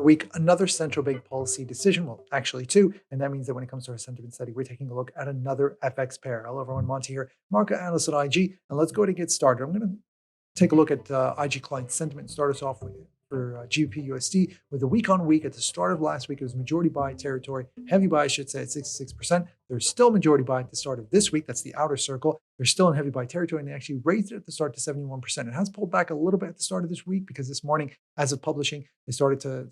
week, another central bank policy decision. Well, actually two. And that means that when it comes to our sentiment study, we're taking a look at another FX pair. Hello, everyone. Monty here, market analyst at IG. And let's go ahead and get started. I'm going to take a look at IG client sentiment. Start us off with for GBP USD with a week on week. At the start of last week, it was majority buy territory, heavy buy, I should say, at 66%. There's still majority buy at the start of this week. That's the outer circle. They're still in heavy buy territory, and they actually raised it at the start to 71%. It has pulled back a little bit at the start of this week because this morning, as of publishing, they started to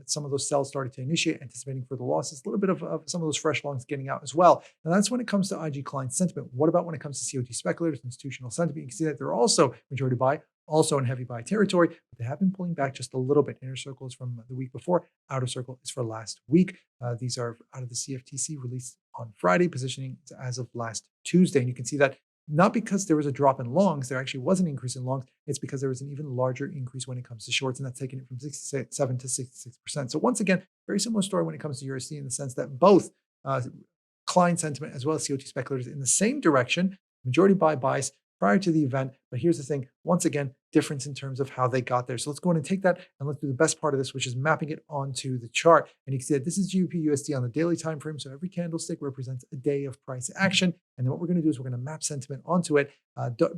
some of those sells started to initiate, anticipating further losses. A little bit of some of those fresh longs getting out as well. And that's when it comes to IG client sentiment. What about when it comes to COT speculators, institutional sentiment? You can see that they're also majority buy, also in heavy buy territory, but they have been pulling back just a little bit. Inner circle is from the week before, outer circle is for last week. These are out of the CFTC released on Friday, positioning as of last Tuesday. And you can see that not because there was a drop in longs, there actually was an increase in longs. It's because there was an even larger increase when it comes to shorts, and that's taking it from 67 to 66%. So once again, very similar story when it comes to USD in the sense that both client sentiment as well as COT speculators in the same direction, majority buy bias prior to the event. But here's the thing, once again, difference in terms of how they got there. So let's go ahead and take that and let's do the best part of this, which is mapping it onto the chart. And you can see that this is GBP USD on the daily time frame. So every candlestick represents a day of price action. And then what we're going to do is we're going to map sentiment onto it.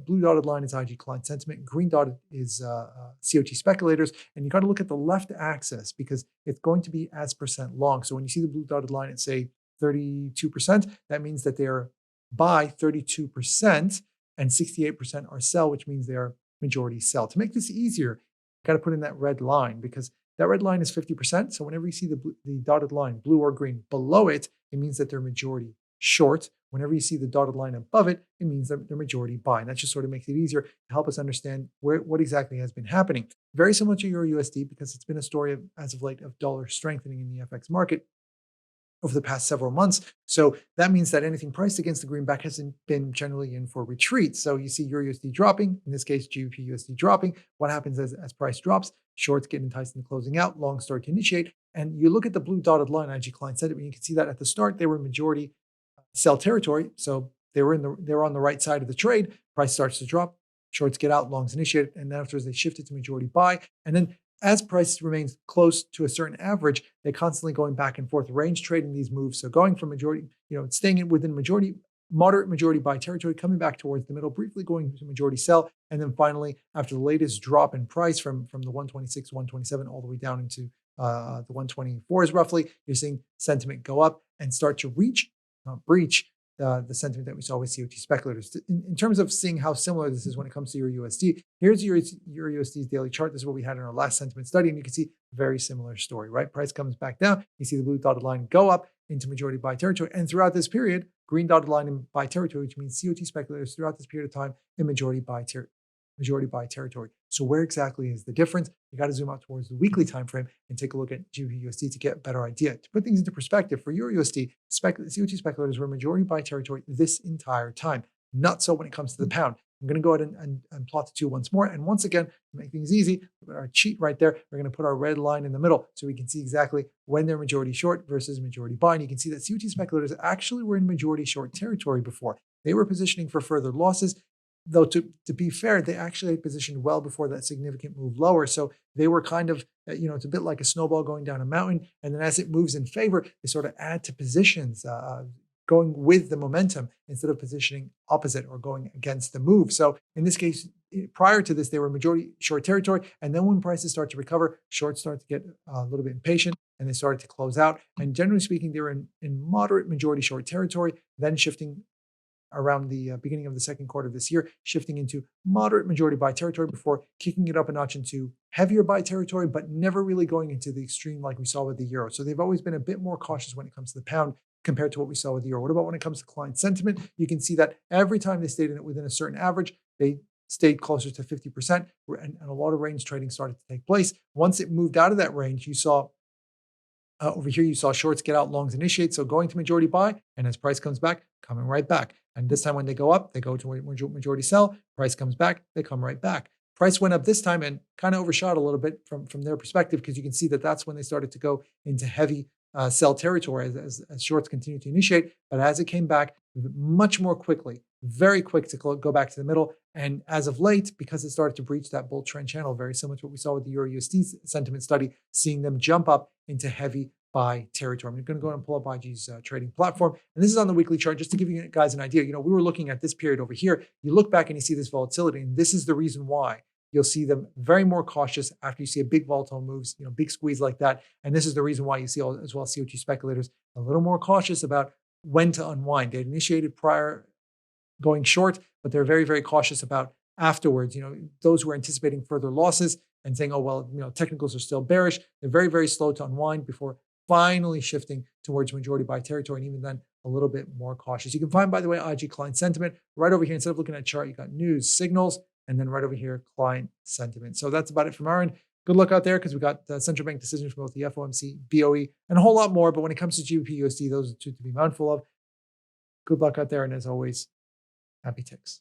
Blue dotted line is IG client sentiment. Green dotted is COT speculators. And you got to look at the left axis because it's going to be as percent long. So when you see the blue dotted line at say 32%, that means that they're buy 32%. And 68% are sell, which means they are majority sell. To make this easier, you got to put in that red line because that red line is 50%. So whenever you see the dotted line, blue or green, below it, it means that they're majority short. Whenever you see the dotted line above it, it means that they're majority buy. And that just sort of makes it easier to help us understand what exactly has been happening. Very similar to Euro USD because it's been a story as of late of dollar strengthening in the FX market over the past several months. So that means that anything priced against the greenback hasn't been generally in for retreat. So you see Euro USD dropping, in this case, GBP USD dropping. What happens as price drops? Shorts get enticed into closing out, longs start to initiate. And you look at the blue dotted line, IG client sentiment, you can see that at the start, they were majority sell territory. So they were on the right side of the trade. Price starts to drop, shorts get out, longs initiate, and then afterwards they shifted to majority buy. And then as price remains close to a certain average, they're constantly going back and forth, range trading these moves. So going from majority, staying within moderate majority buy territory, coming back towards the middle, briefly going to majority sell. And then finally, after the latest drop in price from the 126, 127, all the way down into the 124s roughly, you're seeing sentiment go up and start to breach the sentiment that we saw with COT speculators. In terms of seeing how similar this is when it comes to Euro USD, here's Euro USD's daily chart. This is what we had in our last sentiment study, and you can see a very similar story, right? Price comes back down. You see the blue dotted line go up into majority buy territory. And throughout this period, green dotted line in buy territory, which means COT speculators throughout this period of time in majority buy territory. So where exactly is the difference? You got to zoom out towards the weekly time frame and take a look at GBP USD to get a better idea. To put things into perspective, for Euro USD, COT speculators were majority buy territory this entire time. Not so when it comes to the pound. I'm going to go ahead and plot the two once more. And once again, to make things easy, put our cheat right there. We're going to put our red line in the middle so we can see exactly when they're majority short versus majority buy. And you can see that COT speculators actually were in majority short territory before. They were positioning for further losses. Though to be fair, they actually had positioned well before that significant move lower. So they were kind of, it's a bit like a snowball going down a mountain. And then as it moves in favor, they sort of add to positions, going with the momentum instead of positioning opposite or going against the move. So in this case, prior to this, they were majority short territory. And then when prices start to recover, shorts start to get a little bit impatient and they started to close out. And generally speaking, they were in moderate majority short territory, then shifting around the beginning of the second quarter of this year, shifting into moderate majority buy territory before kicking it up a notch into heavier buy territory, but never really going into the extreme like we saw with the euro. So they've always been a bit more cautious when it comes to the pound compared to what we saw with the euro. What about when it comes to client sentiment? You can see that every time they stayed in it within a certain average, they stayed closer to 50%, and a lot of range trading started to take place. Once it moved out of that range, you saw over here, you saw shorts get out, longs initiate. So going to majority buy, and as price comes back, coming right back. And this time when they go up, they go to majority sell. Price comes back, they come right back. Price went up this time and kind of overshot a little bit from their perspective, because you can see that that's when they started to go into heavy sell territory as shorts continue to initiate. But as it came back much more quickly, very quick to go back to the middle. And as of late, because it started to breach that bull trend channel, very similar to what we saw with the Euro USD sentiment study, seeing them jump up into heavy buy territory. I'm going to go and pull up IG's trading platform. And this is on the weekly chart, just to give you guys an idea. We were looking at this period over here. You look back and you see this volatility, and this is the reason why you'll see them very more cautious after you see a big volatile moves, big squeeze like that. And this is the reason why you see as well CO2 speculators a little more cautious about when to unwind. They initiated prior going short, but they're very, very cautious about afterwards. Those who are anticipating further losses and saying, oh, well, technicals are still bearish. They're very, very slow to unwind before finally shifting towards majority buy territory, and even then a little bit more cautious. You can find, by the way, IG client sentiment right over here. Instead of looking at a chart, you got news, signals, and then right over here, client sentiment. So that's about it from our end. Good luck out there, because we got central bank decisions from both the FOMC, BoE, and a whole lot more. But when it comes to GBP, USD, those are two to be mindful of. Good luck out there, and as always, happy ticks.